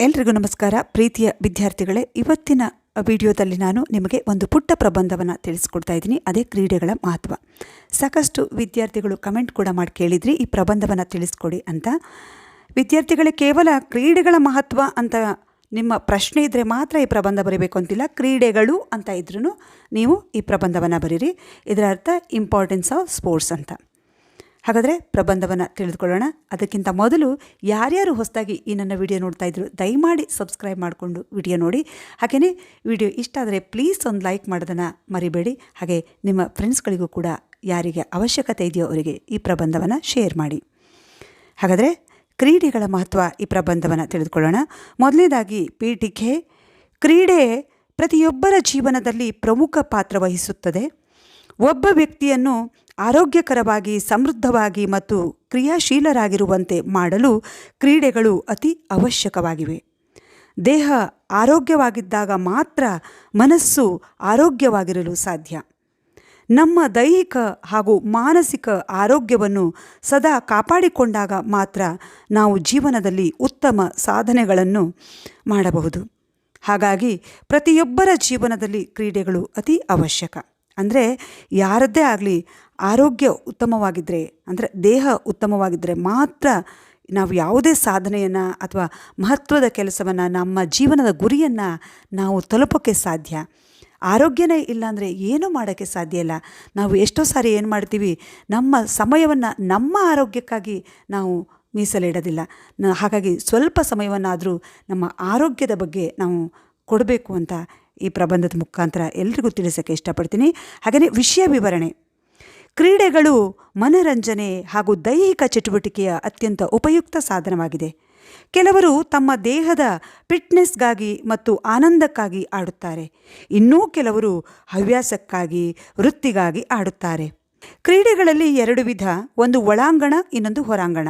ಎಲ್ರಿಗೂ ನಮಸ್ಕಾರ. ಪ್ರೀತಿಯ ವಿದ್ಯಾರ್ಥಿಗಳೇ, ಇವತ್ತಿನ ವಿಡಿಯೋದಲ್ಲಿ ನಾನು ನಿಮಗೆ ಒಂದು ಪುಟ್ಟ ಪ್ರಬಂಧವನ್ನು ತಿಳಿಸ್ಕೊಡ್ತಾ ಇದ್ದೀನಿ. ಅದೇ ಕ್ರೀಡೆಗಳ ಮಹತ್ವ. ಸಾಕಷ್ಟು ವಿದ್ಯಾರ್ಥಿಗಳು ಕಮೆಂಟ್ ಕೂಡ ಮಾಡಿ ಕೇಳಿದ್ರಿ ಈ ಪ್ರಬಂಧವನ್ನು ತಿಳಿಸ್ಕೊಡಿ ಅಂತ. ವಿದ್ಯಾರ್ಥಿಗಳೇ, ಕೇವಲ ಕ್ರೀಡೆಗಳ ಮಹತ್ವ ಅಂತ ನಿಮ್ಮ ಪ್ರಶ್ನೆ ಇದ್ದರೆ ಮಾತ್ರ ಈ ಪ್ರಬಂಧ ಬರೀಬೇಕು ಅಂತಿಲ್ಲ. ಕ್ರೀಡೆಗಳು ಅಂತ ಇದ್ರೂ ನೀವು ಈ ಪ್ರಬಂಧವನ್ನು ಬರೀರಿ. ಇದರ ಅರ್ಥ ಇಂಪಾರ್ಟೆನ್ಸ್ ಆಫ್ ಸ್ಪೋರ್ಟ್ಸ್ ಅಂತ. ಹಾಗಾದರೆ ಪ್ರಬಂಧವನ್ನು ತಿಳಿದುಕೊಳ್ಳೋಣ. ಅದಕ್ಕಿಂತ ಮೊದಲು ಯಾರ್ಯಾರು ಹೊಸದಾಗಿ ಈ ನನ್ನ ವಿಡಿಯೋ ನೋಡ್ತಾ ಇದ್ರು, ದಯಮಾಡಿ ಸಬ್ಸ್ಕ್ರೈಬ್ ಮಾಡಿಕೊಂಡು ವಿಡಿಯೋ ನೋಡಿ. ಹಾಗೆಯೇ ವಿಡಿಯೋ ಇಷ್ಟ ಆದರೆ ಪ್ಲೀಸ್ ಒಂದು ಲೈಕ್ ಮಾಡೋದನ್ನು ಮರಿಬೇಡಿ. ಹಾಗೆ ನಿಮ್ಮ ಫ್ರೆಂಡ್ಸ್ಗಳಿಗೂ ಕೂಡ ಯಾರಿಗೆ ಅವಶ್ಯಕತೆ ಇದೆಯೋ ಅವರಿಗೆ ಈ ಪ್ರಬಂಧವನ್ನು ಶೇರ್ ಮಾಡಿ. ಹಾಗಾದರೆ ಕ್ರೀಡೆಗಳ ಮಹತ್ವ ಈ ಪ್ರಬಂಧವನ್ನು ತಿಳಿದುಕೊಳ್ಳೋಣ. ಮೊದಲನೇದಾಗಿ ಪೀಠಿಕೆ. ಕ್ರೀಡೆ ಪ್ರತಿಯೊಬ್ಬರ ಜೀವನದಲ್ಲಿ ಪ್ರಮುಖ ಪಾತ್ರ ವಹಿಸುತ್ತದೆ. ಒಬ್ಬ ವ್ಯಕ್ತಿಯನ್ನು ಆರೋಗ್ಯಕರವಾಗಿ, ಸಮೃದ್ಧವಾಗಿ ಮತ್ತು ಕ್ರಿಯಾಶೀಲರಾಗಿರುವಂತೆ ಮಾಡಲು ಕ್ರೀಡೆಗಳು ಅತಿ ಅವಶ್ಯಕವಾಗಿವೆ. ದೇಹ ಆರೋಗ್ಯವಾಗಿದ್ದಾಗ ಮಾತ್ರ ಮನಸ್ಸು ಆರೋಗ್ಯವಾಗಿರಲು ಸಾಧ್ಯ. ನಮ್ಮ ದೈಹಿಕ ಹಾಗೂ ಮಾನಸಿಕ ಆರೋಗ್ಯವನ್ನು ಸದಾ ಕಾಪಾಡಿಕೊಂಡಾಗ ಮಾತ್ರ ನಾವು ಜೀವನದಲ್ಲಿ ಉತ್ತಮ ಸಾಧನೆಗಳನ್ನು ಮಾಡಬಹುದು. ಹಾಗಾಗಿ ಪ್ರತಿಯೊಬ್ಬರ ಜೀವನದಲ್ಲಿ ಕ್ರೀಡೆಗಳು ಅತಿ ಅವಶ್ಯಕ. ಅಂದರೆ ಯಾರದ್ದೇ ಆಗಲಿ ಆರೋಗ್ಯ ಉತ್ತಮವಾಗಿದ್ದರೆ, ಅಂದರೆ ದೇಹ ಉತ್ತಮವಾಗಿದ್ದರೆ ಮಾತ್ರ ನಾವು ಯಾವುದೇ ಸಾಧನೆಯನ್ನು ಅಥವಾ ಮಹತ್ವದ ಕೆಲಸವನ್ನು, ನಮ್ಮ ಜೀವನದ ಗುರಿಯನ್ನು ನಾವು ತಲುಪೋಕ್ಕೆ ಸಾಧ್ಯ. ಆರೋಗ್ಯನೇ ಇಲ್ಲಾಂದರೆ ಏನೂ ಮಾಡೋಕ್ಕೆ ಸಾಧ್ಯ ಇಲ್ಲ. ನಾವು ಎಷ್ಟೋ ಸಾರಿ ಏನು ಮಾಡ್ತೀವಿ, ನಮ್ಮ ಸಮಯವನ್ನು ನಮ್ಮ ಆರೋಗ್ಯಕ್ಕಾಗಿ ನಾವು ಮೀಸಲಿಡೋದಿಲ್ಲ. ಹಾಗಾಗಿ ಸ್ವಲ್ಪ ಸಮಯವನ್ನಾದರೂ ನಮ್ಮ ಆರೋಗ್ಯದ ಬಗ್ಗೆ ನಾವು ಕೊಡಬೇಕು ಅಂತ ಈ ಪ್ರಬಂಧದ ಮುಖಾಂತರ ಎಲ್ರಿಗೂ ತಿಳಿಸೋಕ್ಕೆ ಇಷ್ಟಪಡ್ತೀನಿ. ಹಾಗೆಯೇ ವಿಷಯ ವಿವರಣೆ. ಕ್ರೀಡೆಗಳು ಮನರಂಜನೆ ಹಾಗೂ ದೈಹಿಕ ಚಟುವಟಿಕೆಯ ಅತ್ಯಂತ ಉಪಯುಕ್ತ ಸಾಧನವಾಗಿದೆ. ಕೆಲವರು ತಮ್ಮ ದೇಹದ ಫಿಟ್ನೆಸ್ಗಾಗಿ ಮತ್ತು ಆನಂದಕ್ಕಾಗಿ ಆಡುತ್ತಾರೆ. ಇನ್ನೂ ಕೆಲವರು ಹವ್ಯಾಸಕ್ಕಾಗಿ, ವೃತ್ತಿಗಾಗಿ ಆಡುತ್ತಾರೆ. ಕ್ರೀಡೆಗಳಲ್ಲಿ ಎರಡು ವಿಧ, ಒಂದು ಒಳಾಂಗಣ, ಇನ್ನೊಂದು ಹೊರಾಂಗಣ.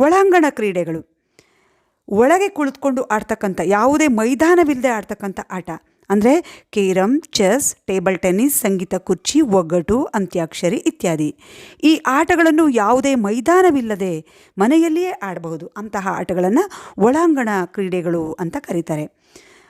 ಒಳಾಂಗಣ ಕ್ರೀಡೆಗಳು ಒಳಗೆ ಕುಳಿತುಕೊಂಡು ಆಡ್ತಕ್ಕಂಥ, ಯಾವುದೇ ಮೈದಾನವಿಲ್ಲದೆ ಆಡ್ತಕ್ಕಂಥ ಆಟ. ಅಂದರೆ ಕೇರಮ್, ಚೆಸ್, ಟೇಬಲ್ ಟೆನ್ನಿಸ್, ಸಂಗೀತ ಕುರ್ಚಿ, ಒಗ್ಗಟ್ಟು, ಅಂತ್ಯಾಕ್ಷರಿ ಇತ್ಯಾದಿ. ಈ ಆಟಗಳನ್ನು ಯಾವುದೇ ಮೈದಾನವಿಲ್ಲದೆ ಮನೆಯಲ್ಲಿಯೇ ಆಡಬಹುದು. ಅಂತಹ ಆಟಗಳನ್ನು ಒಳಾಂಗಣ ಕ್ರೀಡೆಗಳು ಅಂತ ಕರೀತಾರೆ.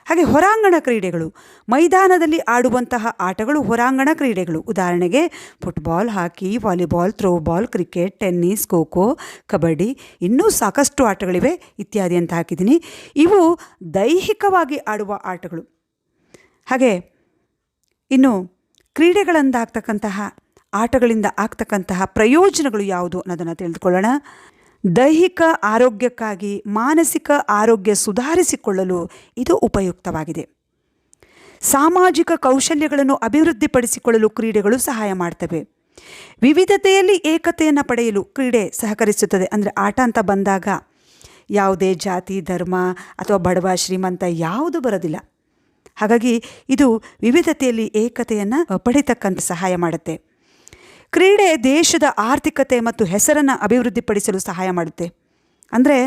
ಹಾಗೆ ಹೊರಾಂಗಣ ಕ್ರೀಡೆಗಳು, ಮೈದಾನದಲ್ಲಿ ಆಡುವಂತಹ ಆಟಗಳು ಹೊರಾಂಗಣ ಕ್ರೀಡೆಗಳು. ಉದಾಹರಣೆಗೆ football, hockey, volleyball, throwball, cricket, tennis, kho kho, kabaddi, ಇನ್ನೂ ಸಾಕಷ್ಟು ಆಟಗಳಿವೆ ಇತ್ಯಾದಿ ಅಂತ ಹಾಕಿದ್ದೀನಿ. ಇವು ದೈಹಿಕವಾಗಿ ಆಡುವ ಆಟಗಳು. ಹಾಗೆ ಇನ್ನು ಕ್ರೀಡೆಗಳಿಂದ ಆಗ್ತಕ್ಕಂತಹ, ಆಟಗಳಿಂದ ಆಗ್ತಕ್ಕಂತಹ ಪ್ರಯೋಜನಗಳು ಯಾವುದು ಅನ್ನೋದನ್ನು ತಿಳಿದುಕೊಳ್ಳೋಣ. ದೈಹಿಕ ಆರೋಗ್ಯಕ್ಕಾಗಿ, ಮಾನಸಿಕ ಆರೋಗ್ಯ ಸುಧಾರಿಸಿಕೊಳ್ಳಲು ಇದು ಉಪಯುಕ್ತವಾಗಿದೆ. ಸಾಮಾಜಿಕ ಕೌಶಲ್ಯಗಳನ್ನು ಅಭಿವೃದ್ಧಿಪಡಿಸಿಕೊಳ್ಳಲು ಕ್ರೀಡೆಗಳು ಸಹಾಯ ಮಾಡ್ತವೆ. ವಿವಿಧತೆಯಲ್ಲಿ ಏಕತೆಯನ್ನು ಪಡೆಯಲು ಕ್ರೀಡೆ ಸಹಕರಿಸುತ್ತದೆ. ಅಂದರೆ ಆಟ ಅಂತ ಬಂದಾಗ ಯಾವುದೇ ಜಾತಿ, ಧರ್ಮ ಅಥವಾ ಬಡವ ಶ್ರೀಮಂತ ಯಾವುದು ಬರೋದಿಲ್ಲ. ಹಾಗಾಗಿ ಇದು ವಿವಿಧತೆಯಲ್ಲಿ ಏಕತೆಯನ್ನು ಪಡಿತಕ್ಕಂಥ ಸಹಾಯ ಮಾಡುತ್ತೆ. ಕ್ರೀಡೆ ದೇಶದ ಆರ್ಥಿಕತೆ ಮತ್ತು ಹೆಸರನ್ನು ಅಭಿವೃದ್ಧಿಪಡಿಸಲು ಸಹಾಯ ಮಾಡುತ್ತೆ. ಅಂದರೆ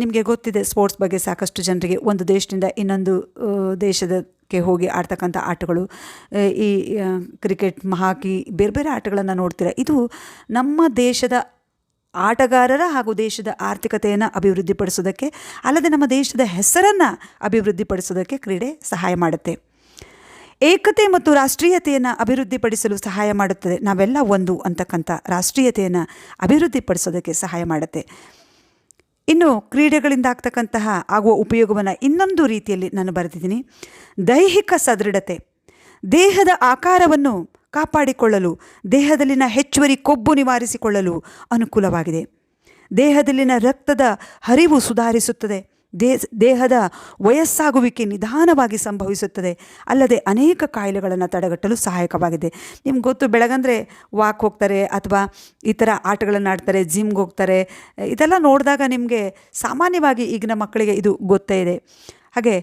ನಿಮಗೆ ಗೊತ್ತಿದೆ, ಸ್ಪೋರ್ಟ್ಸ್ ಬಗ್ಗೆ ಸಾಕಷ್ಟು ಜನರಿಗೆ ಒಂದು ದೇಶದಿಂದ ಇನ್ನೊಂದು ದೇಶದಕ್ಕೆ ಹೋಗಿ ಆಡ್ತಕ್ಕಂಥ ಆಟಗಳು, ಈ ಕ್ರಿಕೆಟ್, ಹಾಕಿ, ಬೇರೆ ಬೇರೆ ಆಟಗಳನ್ನು ನೋಡ್ತೀರ. ಇದು ನಮ್ಮ ದೇಶದ ಆಟಗಾರರ ಹಾಗೂ ದೇಶದ ಆರ್ಥಿಕತೆಯನ್ನು ಅಭಿವೃದ್ಧಿಪಡಿಸೋದಕ್ಕೆ, ಅಲ್ಲದೆ ನಮ್ಮ ದೇಶದ ಹೆಸರನ್ನು ಅಭಿವೃದ್ಧಿಪಡಿಸೋದಕ್ಕೆ ಕ್ರೀಡೆ ಸಹಾಯ ಮಾಡುತ್ತೆ. ಏಕತೆ ಮತ್ತು ರಾಷ್ಟ್ರೀಯತೆಯನ್ನು ಅಭಿವೃದ್ಧಿಪಡಿಸಲು ಸಹಾಯ ಮಾಡುತ್ತದೆ. ನಾವೆಲ್ಲ ಒಂದು ಅಂತಕ್ಕಂಥ ರಾಷ್ಟ್ರೀಯತೆಯನ್ನು ಅಭಿವೃದ್ಧಿಪಡಿಸೋದಕ್ಕೆ ಸಹಾಯ ಮಾಡುತ್ತೆ. ಇನ್ನು ಕ್ರೀಡೆಗಳಿಂದ ಆಗ್ತಕ್ಕಂತಹ ಆಗುವ ಉಪಯೋಗವನ್ನು ಇನ್ನೊಂದು ರೀತಿಯಲ್ಲಿ ನಾನು ಬರೆದಿದ್ದೀನಿ. ದೈಹಿಕ ಸದೃಢತೆ. ದೇಹದ ಆಕಾರವನ್ನು ಕಾಪಾಡಿಕೊಳ್ಳಲು, ದೇಹದಲ್ಲಿನ ಹೆಚ್ಚುವರಿ ಕೊಬ್ಬು ನಿವಾರಿಸಿಕೊಳ್ಳಲು ಅನುಕೂಲವಾಗಿದೆ. ದೇಹದಲ್ಲಿನ ರಕ್ತದ ಹರಿವು ಸುಧಾರಿಸುತ್ತದೆ. ದೇಹದ ವಯಸ್ಸಾಗುವಿಕೆ ನಿಧಾನವಾಗಿ ಸಂಭವಿಸುತ್ತದೆ. ಅಲ್ಲದೆ ಅನೇಕ ಕಾಯಿಲೆಗಳನ್ನು ತಡೆಗಟ್ಟಲು ಸಹಾಯಕವಾಗಿದೆ. ನಿಮ್ಗೆ ಗೊತ್ತು, ಬೆಳಗಂದರೆ ವಾಕ್ ಹೋಗ್ತಾರೆ ಅಥವಾ ಈ ಥರ ಆಟಗಳನ್ನು ಆಡ್ತಾರೆ, ಜಿಮ್ಗೆ ಹೋಗ್ತಾರೆ. ಇದೆಲ್ಲ ನೋಡಿದಾಗ ನಿಮಗೆ ಸಾಮಾನ್ಯವಾಗಿ ಈಗಿನ ಮಕ್ಕಳಿಗೆ ಇದು ಗೊತ್ತೇ ಇದೆ. ಹಾಗೆ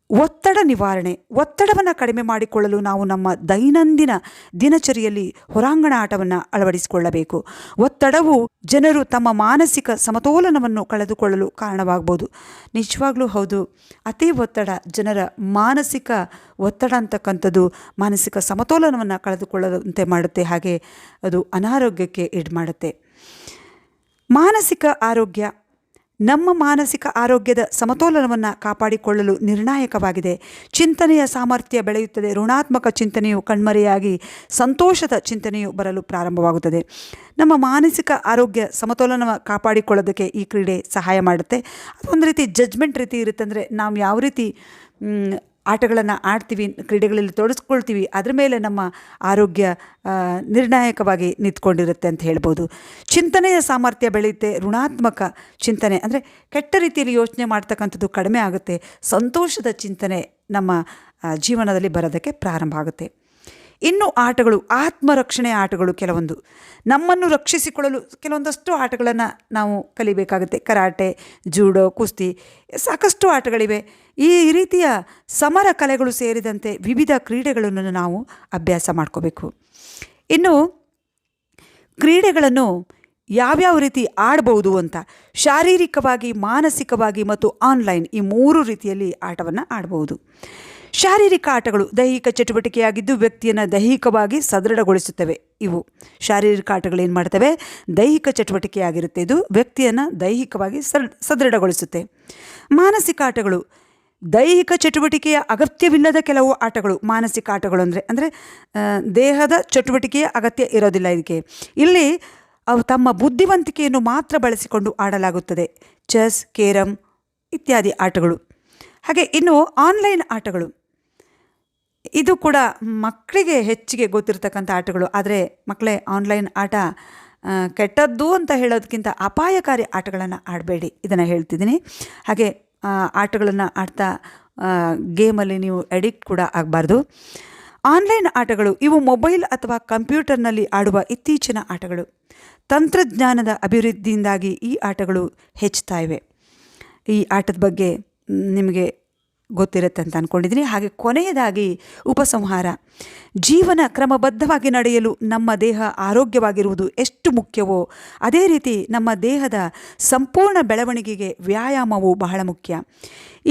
ಒತ್ತಡ ನಿವಾರಣೆ. ಒತ್ತಡವನ್ನು ಕಡಿಮೆ ಮಾಡಿಕೊಳ್ಳಲು ನಾವು ನಮ್ಮ ದೈನಂದಿನ ದಿನಚರಿಯಲ್ಲಿ ಹೊರಾಂಗಣ ಆಟವನ್ನು ಅಳವಡಿಸಿಕೊಳ್ಳಬೇಕು. ಒತ್ತಡವು ಜನರು ತಮ್ಮ ಮಾನಸಿಕ ಸಮತೋಲನವನ್ನು ಕಳೆದುಕೊಳ್ಳಲು ಕಾರಣವಾಗಬಹುದು. ನಿಜವಾಗ್ಲೂ ಹೌದು, ಅತಿ ಒತ್ತಡ ಜನರ ಮಾನಸಿಕ ಒತ್ತಡ ಅಂತಕ್ಕಂಥದ್ದು ಮಾನಸಿಕ ಸಮತೋಲನವನ್ನು ಕಳೆದುಕೊಳ್ಳದಂತೆ ಮಾಡುತ್ತೆ. ಹಾಗೆ ಅದು ಅನಾರೋಗ್ಯಕ್ಕೆ ಈಡು ಮಾಡುತ್ತೆ. ಮಾನಸಿಕ ಆರೋಗ್ಯ. ನಮ್ಮ ಮಾನಸಿಕ ಆರೋಗ್ಯದ ಸಮತೋಲನವನ್ನು ಕಾಪಾಡಿಕೊಳ್ಳಲು ನಿರ್ಣಾಯಕವಾಗಿದೆ. ಚಿಂತನೆಯ ಸಾಮರ್ಥ್ಯ ಬೆಳೆಯುತ್ತದೆ. ಋಣಾತ್ಮಕ ಚಿಂತನೆಯು ಕಣ್ಮರೆಯಾಗಿ ಸಂತೋಷದ ಚಿಂತನೆಯು ಬರಲು ಪ್ರಾರಂಭವಾಗುತ್ತದೆ. ನಮ್ಮ ಮಾನಸಿಕ ಆರೋಗ್ಯ ಸಮತೋಲನ ಕಾಪಾಡಿಕೊಳ್ಳೋದಕ್ಕೆ ಈ ಕ್ರೀಡೆ ಸಹಾಯ ಮಾಡುತ್ತೆ. ಅದೊಂದು ರೀತಿ ಜಡ್ಜ್ಮೆಂಟ್ ರೀತಿ ಇರುತ್ತೆ. ಅಂದರೆ ನಾವು ಯಾವ ರೀತಿ ಆಟಗಳನ್ನು ಆಡ್ತೀವಿ, ಕ್ರೀಡೆಗಳಲ್ಲಿ ತೊಡಗಿಸ್ಕೊಳ್ತೀವಿ, ಅದರ ಮೇಲೆ ನಮ್ಮ ಆರೋಗ್ಯ ನಿರ್ಣಾಯಕವಾಗಿ ನಿಂತ್ಕೊಂಡಿರುತ್ತೆ ಅಂತ ಹೇಳ್ಬೋದು. ಚಿಂತನೆಯ ಸಾಮರ್ಥ್ಯ ಬೆಳೆಯುತ್ತೆ. ಋಣಾತ್ಮಕ ಚಿಂತನೆ ಅಂದರೆ ಕೆಟ್ಟ ರೀತಿಯಲ್ಲಿ ಯೋಚನೆ ಮಾಡ್ತಕ್ಕಂಥದ್ದು ಕಡಿಮೆ ಆಗುತ್ತೆ. ಸಂತೋಷದ ಚಿಂತನೆ ನಮ್ಮ ಜೀವನದಲ್ಲಿ ಬರೋದಕ್ಕೆ ಪ್ರಾರಂಭ ಆಗುತ್ತೆ. ಇನ್ನು ಆಟಗಳು, ಆತ್ಮರಕ್ಷಣೆ ಆಟಗಳು ಕೆಲವೊಂದು. ನಮ್ಮನ್ನು ರಕ್ಷಿಸಿಕೊಳ್ಳಲು ಕೆಲವೊಂದಷ್ಟು ಆಟಗಳನ್ನು ನಾವು ಕಲಿಬೇಕಾಗುತ್ತೆ. ಕರಾಟೆ, ಜೂಡೋ, ಕುಸ್ತಿ, ಸಾಕಷ್ಟು ಆಟಗಳಿವೆ. ಈ ರೀತಿಯ ಸಮರ ಕಲೆಗಳು ಸೇರಿದಂತೆ ವಿವಿಧ ಕ್ರೀಡೆಗಳನ್ನು ನಾವು ಅಭ್ಯಾಸ ಮಾಡ್ಕೋಬೇಕು. ಇನ್ನು ಕ್ರೀಡೆಗಳನ್ನು ಯಾವ್ಯಾವ ರೀತಿ ಆಡ್ಬೋದು ಅಂತ, ಶಾರೀರಿಕವಾಗಿ, ಮಾನಸಿಕವಾಗಿ ಮತ್ತು ಆನ್ಲೈನ್ ಈ 3 ರೀತಿಯಲ್ಲಿ ಆಟವನ್ನು ಆಡ್ಬೋದು. ಶಾರೀರಿಕ ಆಟಗಳು ದೈಹಿಕ ಚಟುವಟಿಕೆಯಾಗಿದ್ದು ವ್ಯಕ್ತಿಯನ್ನು ದೈಹಿಕವಾಗಿ ಸದೃಢಗೊಳಿಸುತ್ತವೆ. ಇವು ಶಾರೀರಿಕ ಆಟಗಳು ಏನು ಮಾಡ್ತವೆ? ದೈಹಿಕ ಚಟುವಟಿಕೆಯಾಗಿರುತ್ತೆ. ಇದು ವ್ಯಕ್ತಿಯನ್ನು ದೈಹಿಕವಾಗಿ ಸದೃಢಗೊಳಿಸುತ್ತೆ. ಮಾನಸಿಕ ಆಟಗಳು ದೈಹಿಕ ಚಟುವಟಿಕೆಯ ಅಗತ್ಯವಿಲ್ಲದ ಕೆಲವು ಆಟಗಳು. ಮಾನಸಿಕ ಆಟಗಳು ಅಂದರೆ ದೇಹದ ಚಟುವಟಿಕೆಯ ಅಗತ್ಯ ಇರೋದಿಲ್ಲ ಇದಕ್ಕೆ. ಇಲ್ಲಿ ಅವು ತಮ್ಮ ಬುದ್ಧಿವಂತಿಕೆಯನ್ನು ಮಾತ್ರ ಬಳಸಿಕೊಂಡು ಆಡಲಾಗುತ್ತದೆ. ಚೆಸ್, ಕೇರಮ್ ಇತ್ಯಾದಿ ಆಟಗಳು. ಹಾಗೆ ಇನ್ನು ಆನ್ಲೈನ್ ಆಟಗಳು, ಇದು ಕೂಡ ಮಕ್ಕಳಿಗೆ ಹೆಚ್ಚಿಗೆ ಗೊತ್ತಿರತಕ್ಕಂಥ ಆಟಗಳು. ಆದರೆ ಮಕ್ಕಳೇ, ಆನ್ಲೈನ್ ಆಟ ಕೆಟ್ಟದ್ದು ಅಂತ ಹೇಳೋದಕ್ಕಿಂತ ಅಪಾಯಕಾರಿ ಆಟಗಳನ್ನು ಆಡಬೇಡಿ, ಇದನ್ನು ಹೇಳ್ತಿದ್ದೀನಿ. ಹಾಗೆ ಆಟಗಳನ್ನು ಆಡ್ತಾ ಗೇಮಲ್ಲಿ ನೀವು ಎಡಿಕ್ಟ್ ಕೂಡ ಆಗಬಾರ್ದು. ಆನ್ಲೈನ್ ಆಟಗಳು ಇವು ಮೊಬೈಲ್ ಅಥವಾ ಕಂಪ್ಯೂಟರ್ನಲ್ಲಿ ಆಡುವ ಇತ್ತೀಚಿನ ಆಟಗಳು. ತಂತ್ರಜ್ಞಾನದ ಅಭಿವೃದ್ಧಿಯಿಂದಾಗಿ ಈ ಆಟಗಳು ಹೆಚ್ಚುತ್ತಾ ಇವೆ. ಈ ಆಟದ ಬಗ್ಗೆ ನಿಮಗೆ ಗೊತ್ತಿರುತ್ತೆ ಅಂತ ಅಂದ್ಕೊಂಡಿದ್ದೀನಿ. ಹಾಗೆ ಕೊನೆಯದಾಗಿ ಉಪಸಂಹಾರ. ಜೀವನ ಕ್ರಮಬದ್ಧವಾಗಿ ನಡೆಯಲು ನಮ್ಮ ದೇಹ ಆರೋಗ್ಯವಾಗಿರುವುದು ಎಷ್ಟು ಮುಖ್ಯವೋ ಅದೇ ರೀತಿ ನಮ್ಮ ದೇಹದ ಸಂಪೂರ್ಣ ಬೆಳವಣಿಗೆಗೆ ವ್ಯಾಯಾಮವು ಬಹಳ ಮುಖ್ಯ.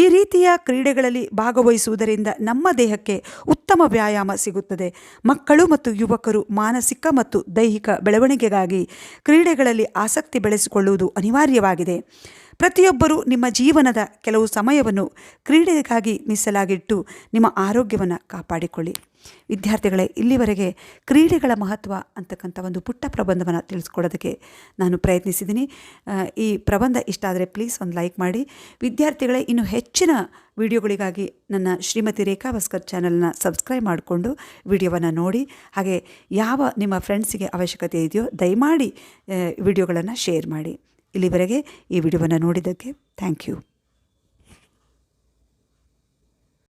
ಈ ರೀತಿಯ ಕ್ರೀಡೆಗಳಲ್ಲಿ ಭಾಗವಹಿಸುವುದರಿಂದ ನಮ್ಮ ದೇಹಕ್ಕೆ ಉತ್ತಮ ವ್ಯಾಯಾಮ ಸಿಗುತ್ತದೆ. ಮಕ್ಕಳು ಮತ್ತು ಯುವಕರು ಮಾನಸಿಕ ಮತ್ತು ದೈಹಿಕ ಬೆಳವಣಿಗೆಗಾಗಿ ಕ್ರೀಡೆಗಳಲ್ಲಿ ಆಸಕ್ತಿ ಬೆಳೆಸಿಕೊಳ್ಳುವುದು ಅನಿವಾರ್ಯವಾಗಿದೆ. ಪ್ರತಿಯೊಬ್ಬರೂ ನಿಮ್ಮ ಜೀವನದ ಕೆಲವು ಸಮಯವನ್ನು ಕ್ರೀಡೆಗಾಗಿ ಮೀಸಲಾಗಿಟ್ಟು ನಿಮ್ಮ ಆರೋಗ್ಯವನ್ನು ಕಾಪಾಡಿಕೊಳ್ಳಿ. ವಿದ್ಯಾರ್ಥಿಗಳೇ, ಇಲ್ಲಿವರೆಗೆ ಕ್ರೀಡೆಗಳ ಮಹತ್ವ ಅಂತಕ್ಕಂಥ ಒಂದು ಪುಟ್ಟ ಪ್ರಬಂಧವನ್ನು ತಿಳಿಸ್ಕೊಡೋದಕ್ಕೆ ನಾನು ಪ್ರಯತ್ನಿಸಿದ್ದೀನಿ. ಈ ಪ್ರಬಂಧ ಇಷ್ಟ ಆದರೆ ಪ್ಲೀಸ್ ಒಂದು ಲೈಕ್ ಮಾಡಿ. ವಿದ್ಯಾರ್ಥಿಗಳೇ, ಇನ್ನು ಹೆಚ್ಚಿನ ವಿಡಿಯೋಗಳಿಗಾಗಿ ನನ್ನ ಶ್ರೀಮತಿ ರೇಖಾ ಭಾಸ್ಕರ್ ಚಾನಲ್ನ ಸಬ್ಸ್ಕ್ರೈಬ್ ಮಾಡಿಕೊಂಡು ವಿಡಿಯೋವನ್ನು ನೋಡಿ. ಹಾಗೆ ಯಾವ ನಿಮ್ಮ ಫ್ರೆಂಡ್ಸಿಗೆ ಅವಶ್ಯಕತೆ ಇದೆಯೋ ದಯಮಾಡಿ ವಿಡಿಯೋಗಳನ್ನು ಶೇರ್ ಮಾಡಿ. ಇಲ್ಲಿವರೆಗೆ ಈ ವಿಡಿಯೋವನ್ನು ನೋಡಿದ್ದಕ್ಕೆ ಥ್ಯಾಂಕ್ ಯು.